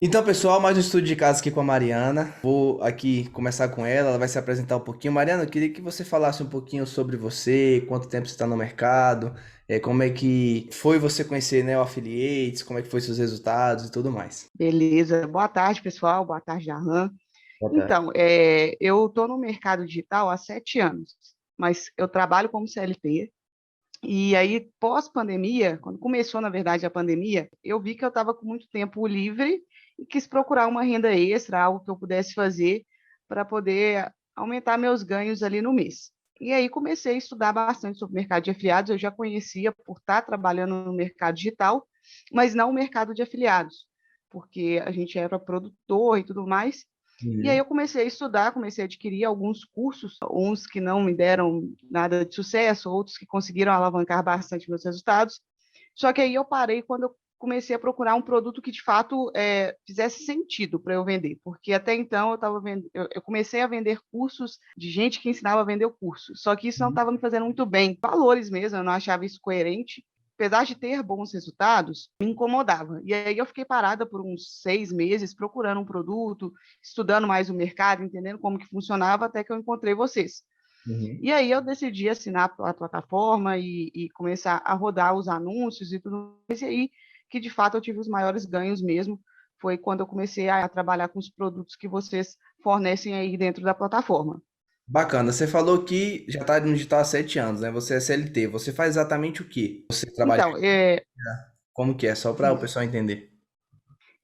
Então, pessoal, mais um estudo de casa aqui com a Mariana. Vou aqui começar com ela, ela vai se apresentar um pouquinho. Mariana, eu queria que você falasse um pouquinho sobre você, quanto tempo você está no mercado, como é que foi você conhecer, né, o Affiliates, como é que foi seus resultados e tudo mais. Beleza. Boa tarde, pessoal. Boa tarde, Darlan. Boa tarde. Então, eu estou no mercado digital há 7 anos, mas eu trabalho como CLT. E aí, pós-pandemia, quando começou, na verdade, a pandemia, eu vi que eu estava com muito tempo livre e quis procurar uma renda extra, algo que eu pudesse fazer para poder aumentar meus ganhos ali no mês. E aí comecei a estudar bastante sobre o mercado de afiliados. Eu já conhecia por estar trabalhando no mercado digital, mas não o mercado de afiliados, porque a gente era produtor e tudo mais. E aí Uhum. eu comecei a estudar, comecei a adquirir alguns cursos, uns que não me deram nada de sucesso, outros que conseguiram alavancar bastante meus resultados. Só que aí eu parei quando eu comecei a procurar um produto que de fato fizesse sentido para eu vender, porque até então eu comecei a vender cursos de gente que ensinava a vender o curso, só que isso não estava me fazendo muito bem, valores mesmo, eu não achava isso coerente. Apesar de ter bons resultados, me incomodava. E aí eu fiquei parada por uns 6 meses procurando um produto, estudando mais o mercado, entendendo como que funcionava, até que eu encontrei vocês. Uhum. E aí eu decidi assinar a plataforma e começar a rodar os anúncios e tudo mais. E aí que de fato eu tive os maiores ganhos mesmo, foi quando eu comecei a trabalhar com os produtos que vocês fornecem aí dentro da plataforma. Bacana, você falou que já está no digital há 7 anos, né? Você é CLT, você faz exatamente o quê? Você trabalha Então, como que é? Só para o isso. pessoal entender.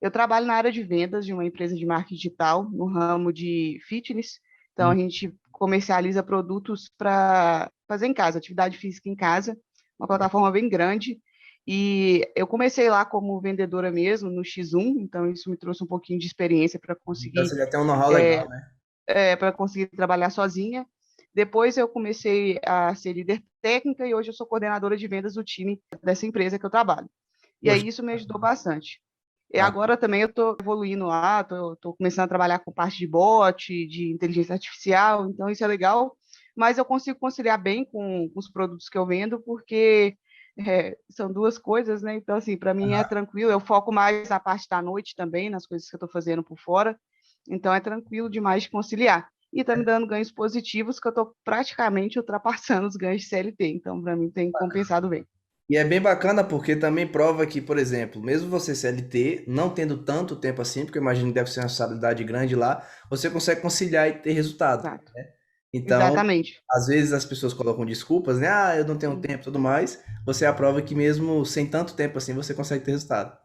Eu trabalho na área de vendas de uma empresa de marketing digital, no ramo de fitness. Então, a Hum. gente comercializa produtos para fazer em casa, atividade física em casa, uma plataforma bem grande. E eu comecei lá como vendedora mesmo, no X1, então isso me trouxe um pouquinho de experiência Então você conseguir, já tem um know-how legal, é, né? para conseguir trabalhar sozinha. Depois eu comecei a ser líder técnica e hoje eu sou coordenadora de vendas do time dessa empresa que eu trabalho. E Poxa, aí isso me ajudou bastante. E ah, agora também eu estou evoluindo lá, estou começando a trabalhar com parte de bot, de inteligência artificial, então isso é legal, mas eu consigo conciliar bem com os produtos que eu vendo, porque são duas coisas, né? Então, assim, para mim é tranquilo, eu foco mais na parte da noite também, nas coisas que eu estou fazendo por fora, então é tranquilo demais de conciliar. E está me dando ganhos positivos, que eu estou praticamente ultrapassando os ganhos de CLT, então para mim tem compensado bem. e é bem bacana porque também prova que, por exemplo, mesmo você CLT, não tendo tanto tempo assim, porque eu imagino que deve ser uma responsabilidade grande lá, você consegue conciliar e ter resultado. Exato. Então, Exatamente. às vezes as pessoas colocam desculpas, né? Ah, eu não tenho tempo e tudo mais. Você aprova que mesmo sem tanto tempo assim, você consegue ter resultado.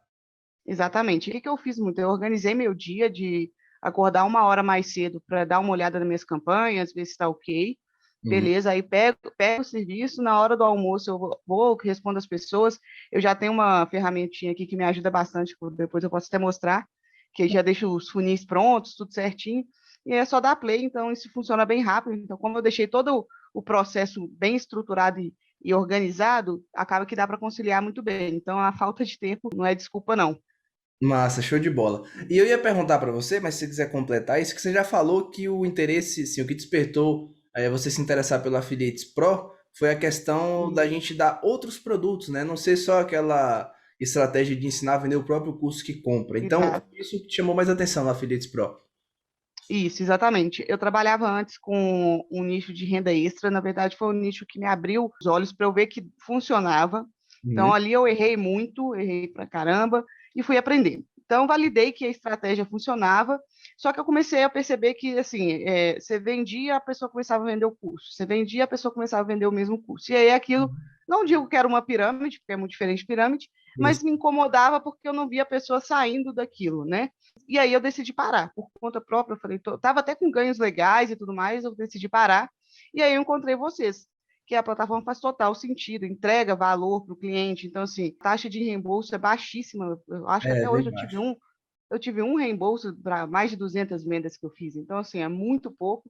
Exatamente. O que que eu fiz muito? Eu organizei meu dia de acordar uma hora mais cedo para dar uma olhada nas minhas campanhas, ver se está ok. Uhum. Beleza, aí pego o serviço, na hora do almoço eu vou respondo as pessoas. Eu já tenho uma ferramentinha aqui que me ajuda bastante, que depois eu posso até mostrar, que já deixa os funis prontos, tudo certinho, e é só dar play, então isso funciona bem rápido. Então, como eu deixei todo o processo bem estruturado e organizado, acaba que dá para conciliar muito bem. Então, a falta de tempo não é desculpa, não. Massa, show de bola. E eu ia perguntar para você, mas se você quiser completar isso, que você já falou que o interesse, sim, o que despertou você se interessar pelo Affiliates Pro foi a questão da gente dar outros produtos, né? Não ser só aquela estratégia de ensinar a vender o próprio curso que compra. Então, Exato. isso que te chamou mais atenção no Affiliates Pro. Isso, exatamente. Eu trabalhava antes com um nicho de renda extra, na verdade foi um nicho que me abriu os olhos para eu ver que funcionava. Então Uhum. ali eu errei muito, errei pra caramba e fui aprendendo. Então validei que a estratégia funcionava, só que eu comecei a perceber que assim, você vendia, a pessoa começava a vender o curso, você vendia, a pessoa começava a vender o mesmo curso. E aí aquilo, não digo que era uma pirâmide, porque é muito diferente de pirâmide, Isso. mas me incomodava porque eu não via a pessoa saindo daquilo, né? E aí eu decidi parar, por conta própria, eu falei, tava até com ganhos legais e tudo mais, eu decidi parar, e aí eu encontrei vocês, que a plataforma faz total sentido, entrega valor para o cliente, então assim, taxa de reembolso é baixíssima, eu acho que É, até bem hoje baixo. eu tive um reembolso para mais de 200 vendas que eu fiz, então assim, é muito pouco,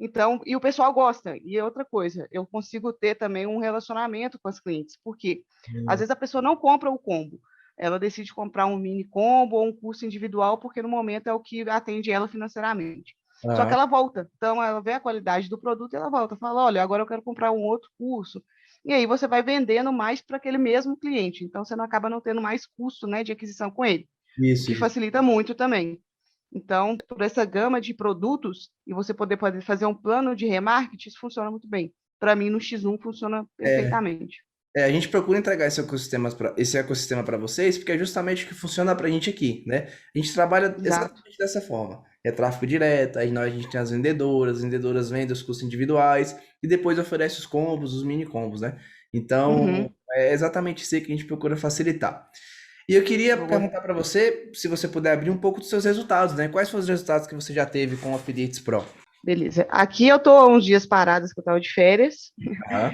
então, e o pessoal gosta, e é outra coisa, eu consigo ter também um relacionamento com as clientes, porque às Hum. vezes a pessoa não compra o combo, ela decide comprar um mini combo ou um curso individual, porque no momento é o que atende ela financeiramente. Só que Ah, ela volta, então ela vê a qualidade do produto e ela volta, fala, olha, agora eu quero comprar um outro curso. E aí você vai vendendo mais para aquele mesmo cliente, então você não acaba não tendo mais custo, né, de aquisição com ele. o Isso, que isso. facilita muito também. Então, por essa gama de produtos e você poder fazer um plano de remarketing, isso funciona muito bem. Para mim, no X1 funciona É, perfeitamente. a gente procura entregar esse ecossistema para vocês, porque é justamente o que funciona para a gente aqui, né? A gente trabalha Exato. exatamente dessa forma. É tráfego direto, aí a gente tem as vendedoras vendem os custos individuais e depois oferece os combos, os mini combos, né? Então, Uhum. é exatamente isso aí que a gente procura facilitar. E eu queria Boa. perguntar para você, se você puder abrir um pouco dos seus resultados, né? Quais foram os resultados que você já teve com o Affiliates Pro? Beleza. Aqui eu estou há uns dias paradas que eu estava de férias. Aham.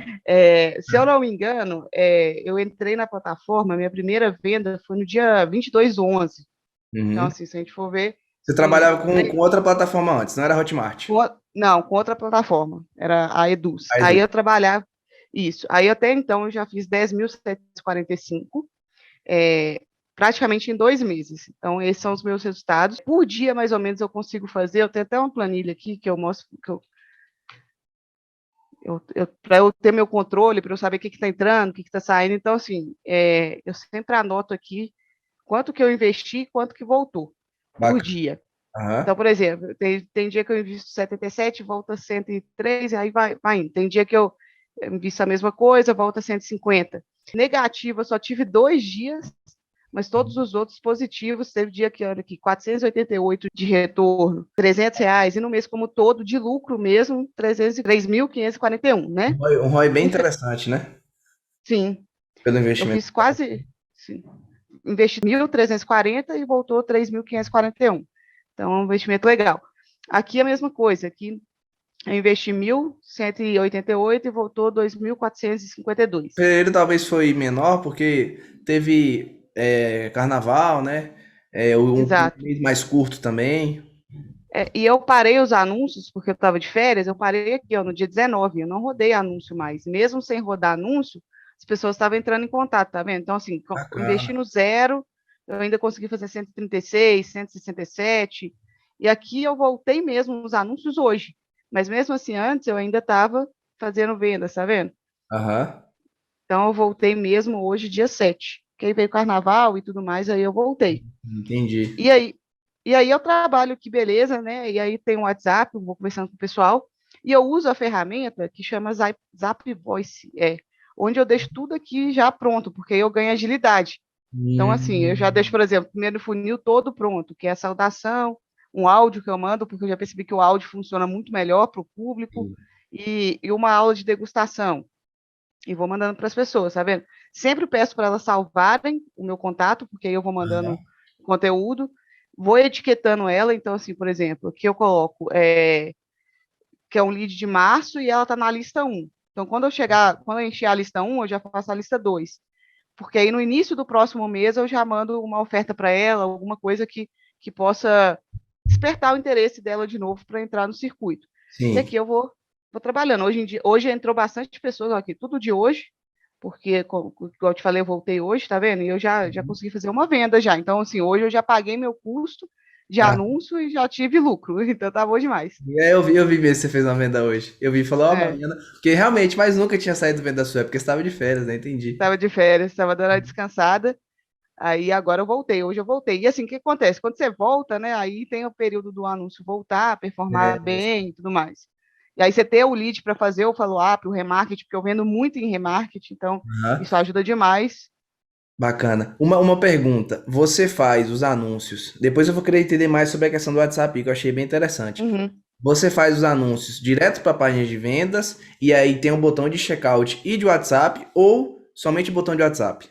Se eu não me engano, eu entrei na plataforma, minha primeira venda foi no dia 22/11. Então, Uhum. assim, se a gente for ver, Você de trabalhava com outra plataforma antes, não era Hotmart? não, com outra plataforma, era a Eduz. A Aí Edu. eu trabalhava, isso. Aí até então eu já fiz 10.745, é, praticamente em 2 meses. Então, esses são os meus resultados. Por dia, mais ou menos, eu consigo fazer. Eu tenho até uma planilha aqui que eu mostro, para eu ter meu controle, para eu saber o que está entrando, o que está saindo. Então, assim, eu sempre anoto aqui quanto que eu investi e quanto que voltou por Bacana. dia. Então, Aham. por exemplo, tem dia que eu invisto 77, volta 103, e aí vai indo. Tem dia que eu invisto a mesma coisa, volta 150. Negativa, eu só tive 2 dias, mas todos os outros positivos. Teve dia que, olha aqui, 488 de retorno, R$ 300, e no mês como todo, de lucro mesmo, 303.541, né? Um ROI bem interessante, né? Sim, Pelo eu investimento. fiz quase, sim, investi 1.340 e voltou 3.541. Então, é um investimento legal. Aqui é a mesma coisa, aqui eu investi 1.188 e voltou 2.452. Fevereiro talvez foi menor, porque teve carnaval, né? Um Exato. mês mais curto também. E eu parei os anúncios, porque eu estava de férias, eu parei aqui, ó, no dia 19, eu não rodei anúncio mais. Mesmo sem rodar anúncio, as pessoas estavam entrando em contato, tá vendo? Então, assim, investi Bacana. no zero, eu ainda consegui fazer 136, 167, e aqui eu voltei mesmo os anúncios hoje. Mas mesmo assim, antes eu ainda estava fazendo vendas, tá vendo? Aham. Então, eu voltei mesmo hoje, dia 7. Que aí veio carnaval e tudo mais, aí eu voltei. Entendi. E aí, e aí eu trabalho aqui, beleza, né? E aí tem o WhatsApp, eu vou conversando com o pessoal, e eu uso a ferramenta que chama Zap Voice, onde eu deixo tudo aqui já pronto, porque aí eu ganho agilidade. Então, assim, eu já deixo, Hum, por exemplo, o primeiro funil todo pronto, que é a saudação, um áudio que eu mando, porque eu já percebi que o áudio funciona muito melhor para o público, e uma aula de degustação. E vou mandando para as pessoas, tá vendo? Sempre peço para elas salvarem o meu contato, porque aí eu vou mandando conteúdo, vou etiquetando ela. Então, assim, por exemplo, aqui eu coloco que é um lead de março e ela está na lista 1. Então, quando eu encher a lista 1, eu já faço a lista 2. Porque aí no início do próximo mês eu já mando uma oferta para ela, alguma coisa que possa despertar o interesse dela de novo para entrar no circuito. E sim. aqui eu vou trabalhando. Hoje entrou bastante pessoas aqui, tudo de hoje, porque, como eu te falei, eu voltei hoje, tá vendo? E eu já consegui fazer uma venda já. Então, assim, hoje eu já paguei meu custo de Ah, anúncio e já tive lucro. Então tá bom demais. eu vi mesmo que você fez uma venda hoje. Eu vi e falou, ó, É, Mariana, porque realmente, mas nunca tinha saído venda sua, porque você estava de férias, né? Entendi. estava de férias, estava dando uma descansada. Aí agora eu voltei, hoje eu voltei. E assim, o que acontece? Quando você volta, né? Aí tem o período do anúncio voltar, performar É, bem e tudo mais. E aí você ter o lead para fazer o follow-up, o remarketing, porque eu vendo muito em remarketing, então aham. isso ajuda demais. Bacana. Uma pergunta. Você faz os anúncios. Depois eu vou querer entender mais sobre a questão do WhatsApp, que eu achei bem interessante. Uhum. Você faz os anúncios direto para a página de vendas e aí tem um botão de checkout e de WhatsApp ou somente o botão de WhatsApp?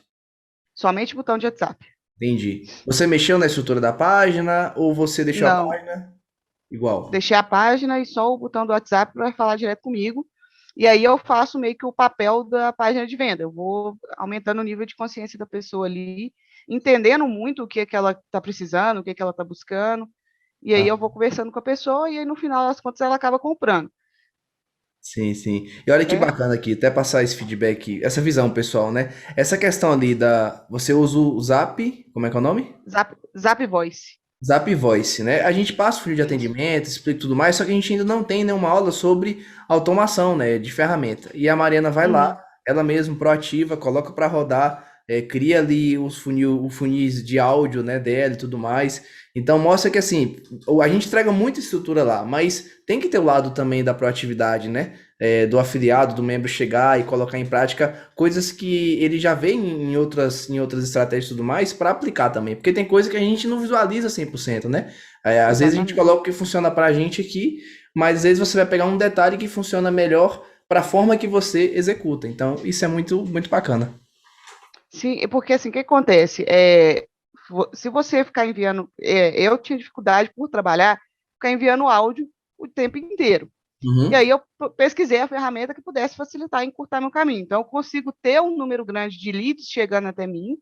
Somente botão de WhatsApp. Entendi. Você mexeu na estrutura da página ou você deixou a Não, página igual? deixei a página e só o botão do WhatsApp vai falar direto comigo. E aí eu faço meio que o papel da página de venda. Eu vou aumentando o nível de consciência da pessoa ali, entendendo muito o que é que ela está precisando, o que é que ela está buscando. E aí Ah, eu vou conversando com a pessoa e aí no final das contas ela acaba comprando, sim, sim. E olha que certo? bacana aqui, até passar esse feedback, essa visão pessoal, né? Essa questão ali da. Você usa o Zap, como é que é o nome? Zap Voice. Zap Voice, né? A gente passa o funil de Isso. atendimento, explica tudo mais, só que a gente ainda não tem nenhuma aula sobre automação, né, de ferramenta. E a Mariana vai lá, Uhum. ela mesma proativa, coloca para rodar cria ali o funis de áudio, né, dela e tudo mais. Então mostra que assim, a gente entrega muita estrutura lá, mas tem que ter o lado também da proatividade, né? Do afiliado, do membro chegar e colocar em prática coisas que ele já vê em outras estratégias e tudo mais para aplicar também. Porque tem coisa que a gente não visualiza 100%, né? Às vezes a gente Exatamente. coloca o que funciona para a gente aqui, mas às vezes você vai pegar um detalhe que funciona melhor para a forma que você executa. Então, isso é muito, muito bacana. Sim, porque assim, o que acontece? Se você ficar enviando, eu tinha dificuldade por trabalhar, ficar enviando áudio o tempo inteiro. E Uhum. aí eu pesquisei a ferramenta que pudesse facilitar e encurtar meu caminho. Então, eu consigo ter um número grande de leads chegando até mim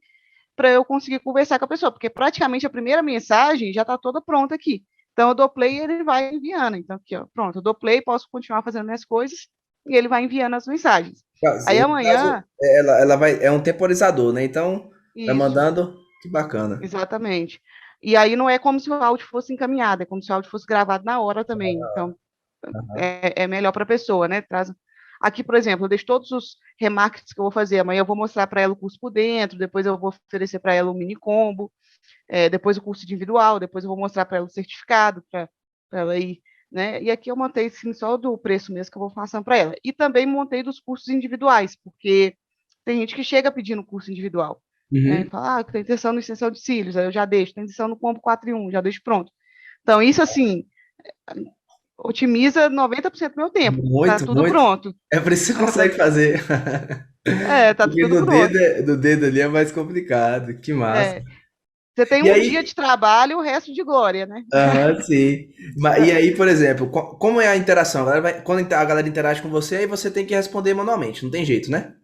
para eu conseguir conversar com a pessoa, porque praticamente a primeira mensagem já está toda pronta aqui. Então, eu dou play e ele vai enviando. Então, aqui, ó, pronto, eu dou play, posso continuar fazendo minhas coisas e ele vai enviando as mensagens. Aí No caso, amanhã, ela vai, é um temporizador, né? Então, vai isso. mandando, que bacana. Exatamente. E aí não é como se o áudio fosse encaminhado, é como se o áudio fosse gravado na hora também. Então, é melhor para a pessoa, né? Traz. Aqui, por exemplo, eu deixo todos os remarketing que eu vou fazer. Amanhã eu vou mostrar para ela o curso por dentro, depois eu vou oferecer para ela um mini combo, depois o curso individual, depois eu vou mostrar para ela o certificado, para ela ir. Né? E aqui eu montei assim, só do preço mesmo que eu vou passando para ela. E também montei dos cursos individuais, porque tem gente que chega pedindo curso individual. Né? E Uhum. fala, tem intenção no extensão de cílios, aí eu já deixo, tem intenção no combo 4 em 1, já deixo pronto. Então, isso assim, otimiza 90% do meu tempo. Tá Muito, tudo muito. pronto. É por isso que você consegue fazer. Tá Porque tudo no dedo, pronto. no dedo ali é mais complicado. Que massa. É, você tem E um dia de aí, trabalho e o resto de glória, né? aham, sim. E aí, por exemplo, como é a interação? Quando a galera interage com você, aí você tem que responder manualmente, não tem jeito, né?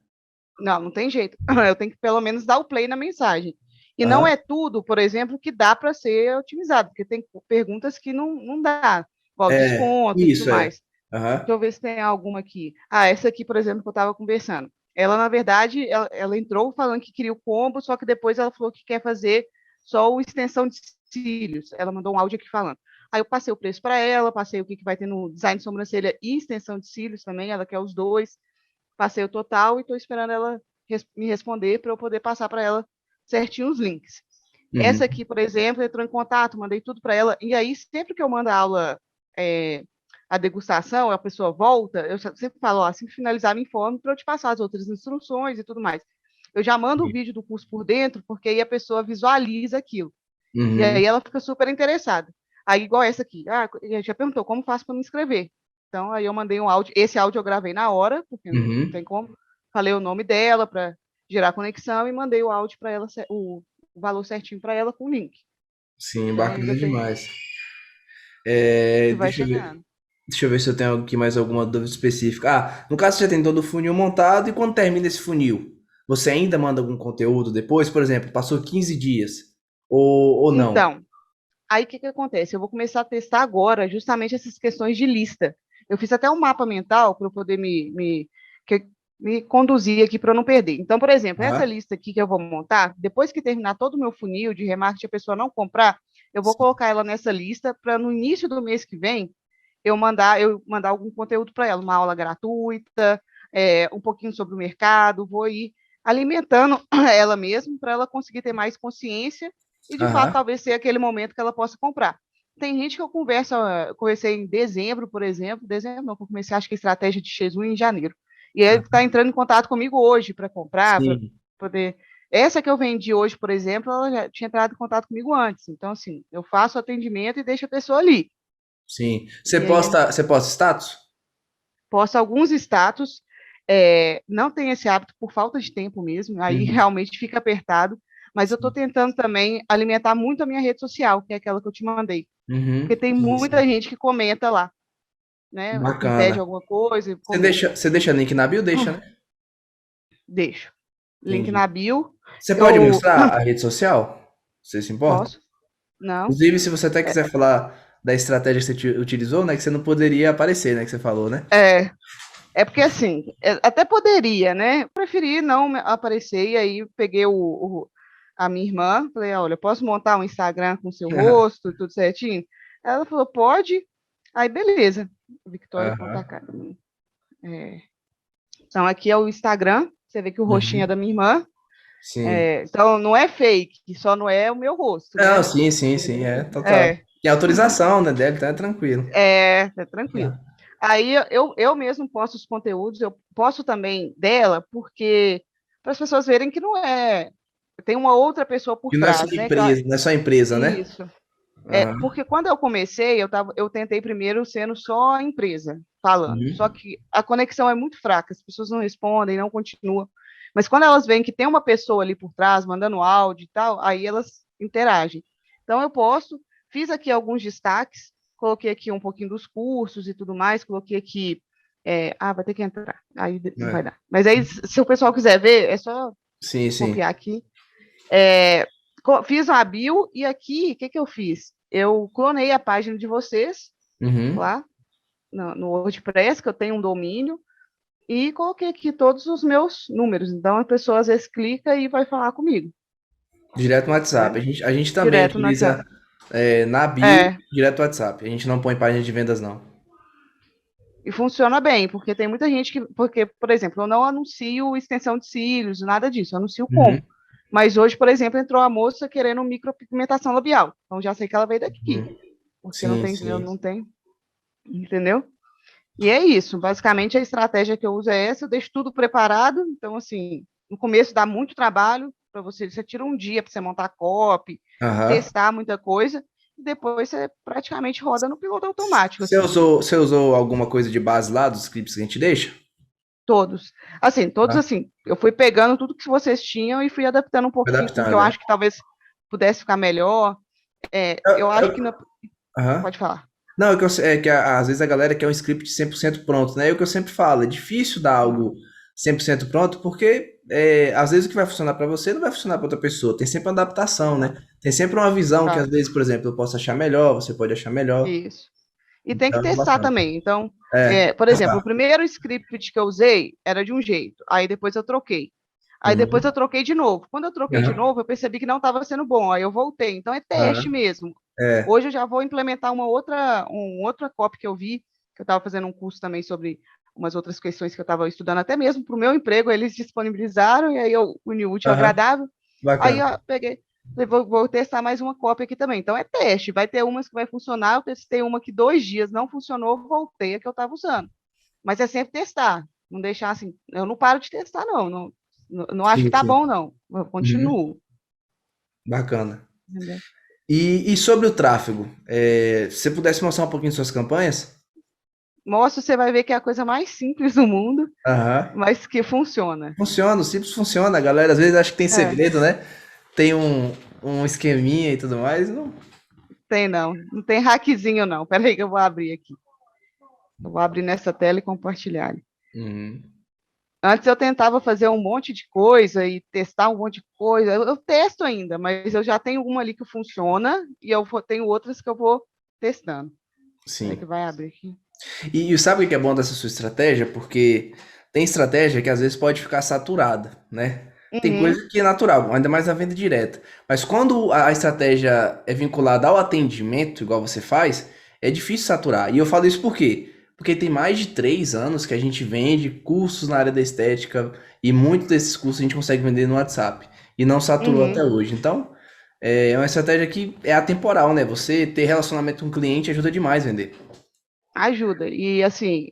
Não, não tem jeito. Eu tenho que pelo menos dar o play na mensagem. E não Aham. é tudo, por exemplo, que dá para ser otimizado, porque tem perguntas que não dá, igual desconto e tudo Isso é. mais. Deixa Aham. eu ver se tem alguma aqui. Ah, essa aqui, por exemplo, que eu estava conversando. Ela, na verdade, ela entrou falando que queria o combo, só que depois ela falou que quer fazer só o extensão de cílios. Ela mandou um áudio aqui falando. Aí eu passei o preço para ela, passei o que vai ter no design de sobrancelha e extensão de cílios também, ela quer os dois. Passei o total e estou esperando ela me responder para eu poder passar para ela certinho os links. Essa Uhum. aqui, por exemplo, entrou em contato, mandei tudo para ela, e aí sempre que eu mando a aula, a degustação, a pessoa volta, eu sempre falo, ó, assim que finalizar, me informe para eu te passar as outras instruções e tudo mais. Eu já mando o vídeo do curso por dentro, porque aí a pessoa visualiza aquilo. E aí Uhum. ela fica super interessada. Aí, igual essa aqui, já perguntou como faço para me inscrever. Então, aí eu mandei um áudio. Esse áudio eu gravei na hora, porque não Uhum. tem como. Falei o nome dela para gerar conexão e mandei o áudio para ela, o valor certinho para ela com o link. Sim, Então, bacana ainda tem demais. que vai Deixa eu ver. chegando. Deixa eu ver se eu tenho aqui mais alguma dúvida específica. No caso, você já tem todo o funil montado e quando termina esse funil, você ainda manda algum conteúdo depois? Por exemplo, passou 15 dias ou não? Então, aí o que acontece? Eu vou começar a testar agora justamente essas questões de lista. Eu fiz até um mapa mental para eu poder me conduzir aqui para eu não perder. Então, por exemplo, essa Aham. lista aqui que eu vou montar, depois que terminar todo o meu funil de remarketing, a pessoa não comprar, eu vou Sim. colocar ela nessa lista para no início do mês que vem eu mandar algum conteúdo para ela, uma aula gratuita, um pouquinho sobre o mercado, vou ir alimentando ela mesmo para ela conseguir ter mais consciência e, de fato, Aham. talvez ser aquele momento que ela possa comprar. Tem gente que conversei em dezembro, por exemplo, dezembro não, que eu comecei, acho que a estratégia de Jesus em janeiro. E ele está entrando em contato comigo hoje para comprar, para Sim, poder. Essa que eu vendi hoje, por exemplo, ela já tinha entrado em contato comigo antes. Então, assim, eu faço atendimento e deixo a pessoa ali. sim. E aí Você posta status? posto alguns status, não tenho esse hábito por falta de tempo mesmo, aí Uhum. realmente fica apertado, mas eu estou Sim. tentando também alimentar muito a minha rede social, que é aquela que eu te mandei, porque Uhum. tem Sim, muita sim. gente que comenta lá, né? Me pede Bacana. alguma coisa e Você comenta. deixa, você deixa link na bio? Deixa, né? Deixo. Link Entendi. na bio. Você pode Eu mostrar a rede social? Você se importa? posso? Não. Inclusive, se você até É, quiser falar da estratégia que você utilizou, né? Que você não poderia aparecer, né? Que você falou, né? é, é porque assim, até poderia, né? Preferi não aparecer, e aí peguei a minha irmã, falei, olha, posso montar um Instagram com seu rosto e tudo certinho? Ela falou, pode. Aí, beleza. Victoria Aham. Academy. É. Então, aqui é o Instagram, você vê que o roxinho é Uhum. da minha irmã, Sim. Então, não é fake, só não é o meu rosto, Não, né? sim, é total. É, Tem autorização, né, dele, então é tranquilo. é tranquilo. Aí eu mesmo posto os conteúdos, eu posto também dela, porque para as pessoas verem que não é. Tem uma outra pessoa por E não é só trás, né? empresa, não é só empresa, né? Isso. Aham. Porque quando eu comecei, eu tentei primeiro sendo só a empresa falando. Só Uhum. que a conexão é muito fraca, as pessoas não respondem, não continuam. Mas quando elas veem que tem uma pessoa ali por trás, mandando áudio e tal, aí elas interagem. Então eu posto, fiz aqui alguns destaques, coloquei aqui um pouquinho dos cursos e tudo mais, coloquei aqui. Vai ter que entrar, aí não vai É. dar. Mas aí, se o pessoal quiser ver, é só Sim. copiar aqui. É, fiz uma bio e aqui, o que eu fiz? Eu clonei a página de vocês Uhum. lá no WordPress, que eu tenho um domínio, e coloquei aqui todos os meus números. Então a pessoa às vezes clica e vai falar comigo, Direto no né? WhatsApp. A gente também Direto no utiliza WhatsApp. na bio, É, direto no WhatsApp. A gente não põe página de vendas, não. e funciona bem, porque tem muita gente que, porque, por exemplo, eu não anuncio extensão de cílios, nada disso, eu anuncio como. Uhum. Mas hoje, por exemplo, entrou a moça querendo micropigmentação labial. Então já sei que ela veio daqui, Uhum. porque não tem, eu Sim. não tenho, entendeu? E é isso, basicamente a estratégia que eu uso é essa, eu deixo tudo preparado, então assim, no começo dá muito trabalho para você tira um dia para você montar copy, Aham. testar muita coisa, e depois você praticamente roda no piloto automático, assim, Você usou alguma coisa de base lá dos scripts que a gente deixa? todos Tá? assim, eu fui pegando tudo que vocês tinham e fui adaptando um pouquinho com o que eu Adaptando, né? acho que talvez pudesse ficar melhor, eu acho que, Aham. pode falar. Não, às vezes a galera quer um script 100% pronto, né? É o que eu sempre falo, é difícil dar algo 100% pronto, porque às vezes o que vai funcionar para você não vai funcionar para outra pessoa. Tem sempre uma adaptação, né? Tem sempre uma visão que às Exato, vezes, por exemplo, eu posso achar melhor, você pode achar melhor. isso. E tem que Então, é testar bacana. também. Então, É, por exemplo, o testar. primeiro script que eu usei era de um jeito, aí depois eu troquei. Aí depois eu Uhum. troquei de novo. Quando eu troquei de Aham. novo, eu percebi que não estava sendo bom, aí eu voltei. Então é teste Aham. mesmo. É. Hoje eu já vou implementar outra copy que eu vi, que eu estava fazendo um curso também sobre umas outras questões que eu estava estudando, até mesmo para o meu emprego, eles disponibilizaram, e aí eu uni o útil ao Aham. agradável. Aí Bacana. eu peguei, falei, vou testar mais uma cópia aqui também. Então é teste, vai ter umas que vai funcionar. Eu testei uma que 2 dias não funcionou, voltei a que eu estava usando. Mas é sempre testar, não deixar assim. Eu não paro de testar, não. Não acho que tá Sim. bom, não. Eu Uhum. continuo. Bacana. Entendeu? E sobre o tráfego, se você pudesse mostrar um pouquinho de suas campanhas? Mostra, você vai ver que é a coisa mais simples do mundo, Aham. mas que funciona. Funciona, o simples funciona, a galera. Às vezes acha que tem É, segredo, né? Tem um esqueminha e tudo mais. Não. tem não. Não tem hackzinho, não. Peraí que eu vou abrir aqui. Eu vou abrir nessa tela e compartilhar. Uhum. Antes eu tentava fazer um monte de coisa e testar um monte de coisa. Eu testo ainda, mas eu já tenho uma ali que funciona e tenho outras que eu vou testando. Peraí que Sim. vai abrir aqui. E sabe o que é bom dessa sua estratégia? Porque tem estratégia que às vezes pode ficar saturada, né? Tem Uhum, coisa que é natural, ainda mais na venda direta. Mas quando a estratégia é vinculada ao atendimento, igual você faz, é difícil saturar. E eu falo isso por quê? Porque tem mais de 3 anos que a gente vende cursos na área da estética e muitos desses cursos a gente consegue vender no WhatsApp. E não saturou até uhum. hoje. Então, é uma estratégia que é atemporal, né? Você ter relacionamento com o cliente ajuda demais a vender. Ajuda. E assim,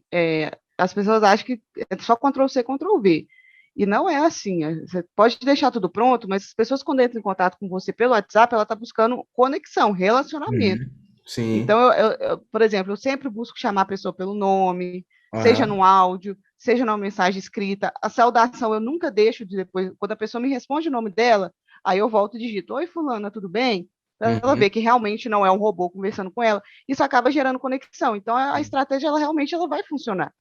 as pessoas acham que é só Ctrl+C, Ctrl+V. E não é assim. Você pode deixar tudo pronto, mas as pessoas, quando entram em contato com você pelo WhatsApp, ela está buscando conexão, relacionamento. Uhum. Sim. Então, por exemplo, eu sempre busco chamar a pessoa pelo nome, seja Aham. no áudio, seja numa mensagem escrita. A saudação eu nunca deixo de depois, quando a pessoa me responde o nome dela, aí eu volto e digito: Oi, Fulana, tudo bem? Para ela Uhum. ver que realmente não é um robô conversando com ela. Isso acaba gerando conexão. Então, a estratégia, ela realmente ela vai funcionar.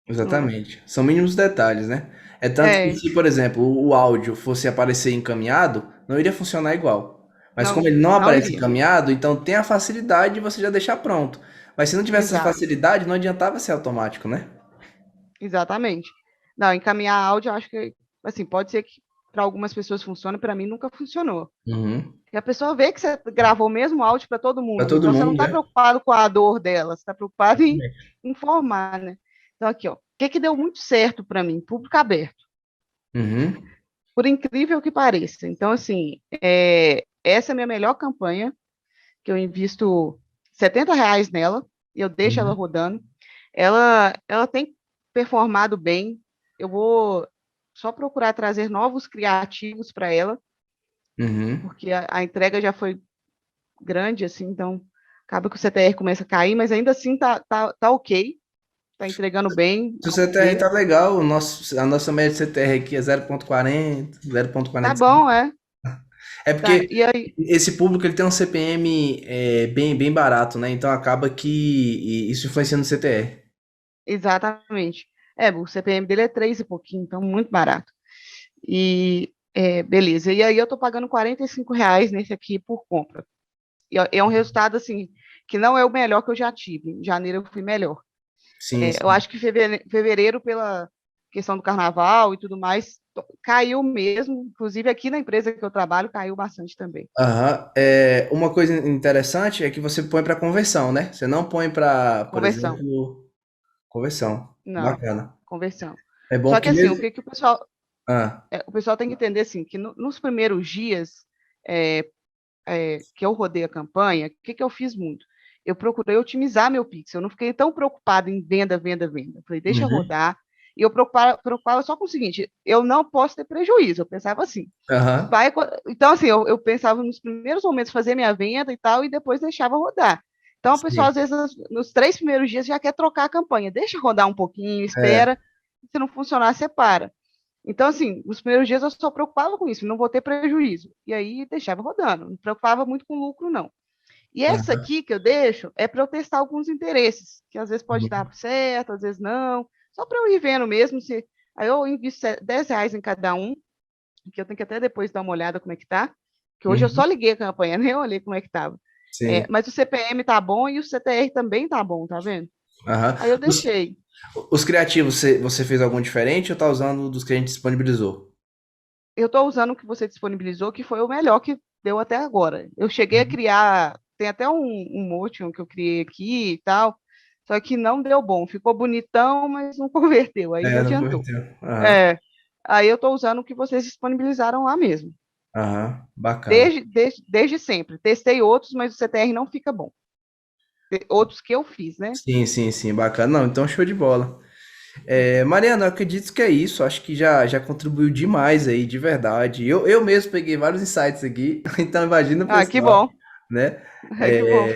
Não- Exatamente. São mínimos detalhes, né? É tanto que É, se, por exemplo, o áudio fosse aparecer encaminhado, não iria funcionar igual. Mas como não, ele não não aparece iria. encaminhado, então tem a facilidade de você já deixar pronto. Mas se não tivesse essa Exato, facilidade, não adiantava ser automático, né? exatamente. Não, encaminhar áudio, eu acho que, assim, pode ser que para algumas pessoas funcione, para mim nunca funcionou. Uhum. E a pessoa vê que você gravou o mesmo áudio para todo Para mundo. todo Então você não mundo, está né? preocupado com a dor dela, você está preocupado em informar, né? Então, aqui, ó. O que deu muito certo para mim? Público aberto. Uhum. por incrível que pareça. Então, assim, essa é a minha melhor campanha, que eu invisto R$ 70 nela, e eu deixo ela Uhum. rodando. Ela tem performado bem. Eu vou só procurar trazer novos criativos para ela, Uhum. porque a entrega já foi grande, assim, então acaba que o CTR começa a cair, mas ainda assim tá ok, tá entregando bem, Se o ao meu CTR ver. tá legal, a nossa média de CTR aqui é 0,40, Tá 0,45. bom, é. É Tá. porque E aí, esse público ele tem um CPM bem barato, né? Então acaba que isso influencia no CTR. exatamente. O CPM dele é 3 e pouquinho, então muito barato. E beleza. E aí eu tô pagando R$ 45 nesse aqui por compra. E é um resultado assim que não é o melhor que eu já tive. Em janeiro eu fui melhor. Sim, Eu sim. acho que fevereiro, pela questão do carnaval e tudo mais, caiu mesmo. Inclusive aqui na empresa que eu trabalho, caiu bastante também. Aham. Uma coisa interessante é que você põe para conversão, né? Você não põe para, por Conversão. exemplo, conversão. Não, Bacana. conversão. É bom Só que que assim, o mesmo. que que Ah, o pessoal tem que entender assim, que nos primeiros dias é, que eu rodei a campanha, o que que eu fiz muito? Eu procurei otimizar meu Pix. Eu não fiquei tão preocupado em venda, venda, venda. Eu falei, deixa uhum. rodar. E eu preocupava só com o seguinte: eu não posso ter prejuízo. Eu pensava assim. Aham. Então, assim, eu pensava nos primeiros momentos fazer minha venda e tal, e depois deixava rodar. Então, o pessoal, Sim. às vezes, nos 3 primeiros dias já quer trocar a campanha. Deixa rodar um pouquinho, É. espera. Se não funcionar, separa. Então, assim, os primeiros dias eu só preocupava com isso, não vou ter prejuízo. E aí deixava rodando, não preocupava muito com lucro, não. E essa Aham. aqui que eu deixo é para eu testar alguns interesses, que às vezes pode Uhum. dar certo, às vezes não. Só para eu ir vendo mesmo se. Aí eu invisto R$ 10 em cada um, que eu tenho que até depois dar uma olhada como é que tá. Que hoje eu só Uhum. liguei a campanha, nem olhei como é que tava. Sim. Mas o CPM tá bom e o CTR também tá bom, tá vendo? Aham. Aí eu Os, deixei. os criativos, você fez algum diferente ou tá usando dos que a gente disponibilizou? Eu estou usando o que você disponibilizou, que foi o melhor que deu até agora. Eu cheguei a criar, tem até um Motion que eu criei aqui e tal, só que não deu bom. Ficou bonitão, mas não converteu, aí não Não adiantou. converteu. Aham. É, aí eu estou usando o que vocês disponibilizaram lá mesmo, Aham. Bacana. desde sempre. Testei outros, mas o CTR não fica bom. Outros que eu fiz, né? Sim, sim, sim, bacana. Não, então show de bola. Mariana, eu acredito que é isso. Acho que já contribuiu demais aí, de verdade. Eu mesmo peguei vários insights aqui, então imagina o Ah, que pessoal, bom. né? Que bom,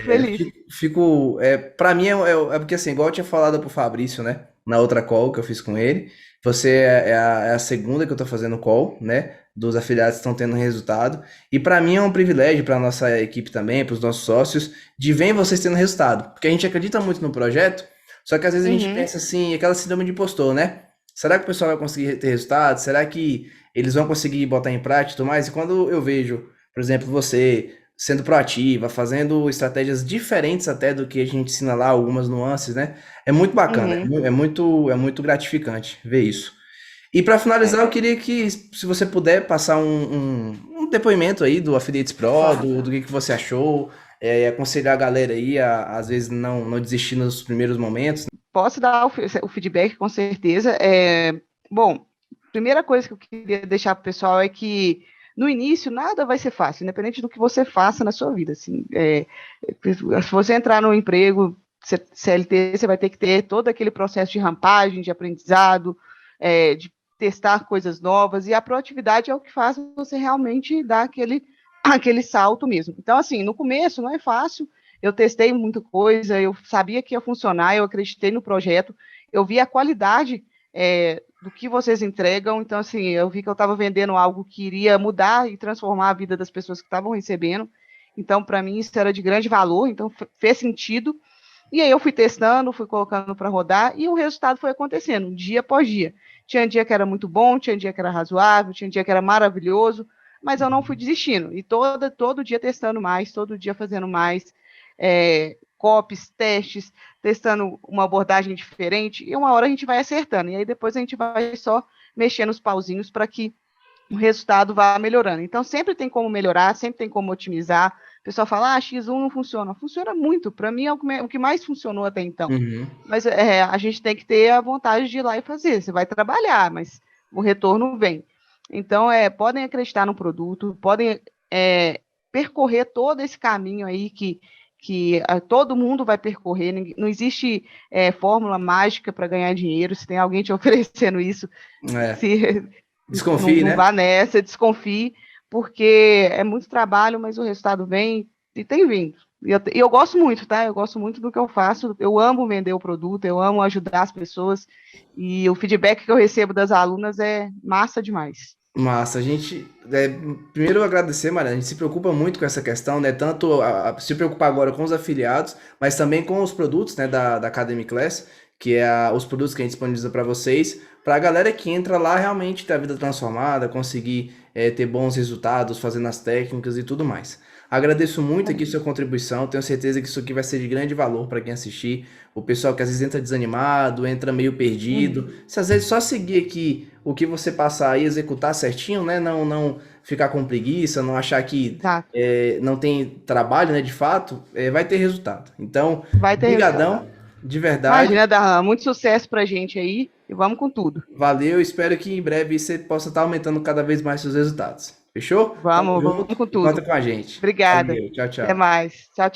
fico feliz. Para mim é porque assim, igual eu tinha falado pro Fabrício, né? Na outra call que eu fiz com ele, você é a segunda que eu tô fazendo call, né? Dos afiliados que estão tendo resultado. E para mim é um privilégio, para nossa equipe também, para os nossos sócios, de ver vocês tendo resultado, porque a gente acredita muito no projeto. Só que às vezes a gente Uhum, pensa assim, aquela síndrome de impostor, né? Será que o pessoal vai conseguir ter resultado? Será que eles vão conseguir botar em prática e tudo mais? E quando eu vejo, por exemplo, você sendo proativa, fazendo estratégias diferentes até do que a gente ensina lá, algumas nuances, né? É muito bacana, uhum. é muito gratificante ver isso. E para finalizar, eu queria que, se você puder, passar um depoimento aí do Affiliates Pro, Claro. do que você achou, e aconselhar a galera aí a, às vezes, não desistir nos primeiros momentos. Posso dar o feedback, com certeza. Bom, primeira coisa que eu queria deixar para o pessoal é que no início nada vai ser fácil, independente do que você faça na sua vida. Assim, se você entrar no emprego CLT, você vai ter que ter todo aquele processo de rampagem, de aprendizado, de testar coisas novas, e a proatividade é o que faz você realmente dar aquele salto mesmo. Então, assim, no começo não é fácil, eu testei muita coisa, eu sabia que ia funcionar, eu acreditei no projeto, eu vi a qualidade do que vocês entregam, então, assim, eu vi que eu estava vendendo algo que iria mudar e transformar a vida das pessoas que estavam recebendo, então, para mim, isso era de grande valor, então fez sentido, e aí eu fui testando, fui colocando para rodar, e o resultado foi acontecendo, dia após dia. Tinha dia que era muito bom, tinha dia que era razoável, tinha dia que era maravilhoso, mas eu não fui desistindo, e todo dia testando mais, todo dia fazendo mais, copies, testes, testando uma abordagem diferente, e uma hora a gente vai acertando, e aí depois a gente vai só mexendo os pauzinhos para que o resultado vá melhorando. Então, sempre tem como melhorar, sempre tem como otimizar. O pessoal fala, X1 não funciona. Funciona muito, para mim é o que mais funcionou até então. Uhum. Mas a gente tem que ter a vontade de ir lá e fazer. Você vai trabalhar, mas o retorno vem. Então, podem acreditar no produto, podem percorrer todo esse caminho aí que todo mundo vai percorrer. Não existe fórmula mágica para ganhar dinheiro. Se tem alguém te oferecendo isso, É, não, desconfie, não né? vá nessa, desconfie, porque é muito trabalho, mas o resultado vem e tem vindo. E eu gosto muito, tá? Eu gosto muito do que eu faço. Eu amo vender o produto, eu amo ajudar as pessoas. E o feedback que eu recebo das alunas é massa demais. Massa, a gente. Primeiro, agradecer, Mariana. A gente se preocupa muito com essa questão, né? Tanto se preocupar agora com os afiliados, mas também com os produtos, né, da Academy Class, que é os produtos que a gente disponibiliza para vocês, para a galera que entra lá realmente ter a vida transformada, conseguir ter bons resultados, fazendo as técnicas e tudo mais. Agradeço muito aqui sua contribuição, tenho certeza que isso aqui vai ser de grande valor para quem assistir. O pessoal que às vezes entra desanimado, entra meio perdido. Uhum. Se às vezes só seguir aqui o que você passar e executar certinho, né? Não ficar com preguiça, não achar que Exato. não tem trabalho, né? De fato, vai ter resultado. Então, Vai ter resultado. brigadão, de verdade. Imagina, Darlan, muito sucesso pra gente aí e vamos com tudo. Valeu, espero que em breve você possa estar aumentando cada vez mais seus resultados. Fechou? Tamo Vamos junto com e conta tudo. com a gente. Obrigada. Valeu, tchau, Até tchau. mais. Tchau, tchau.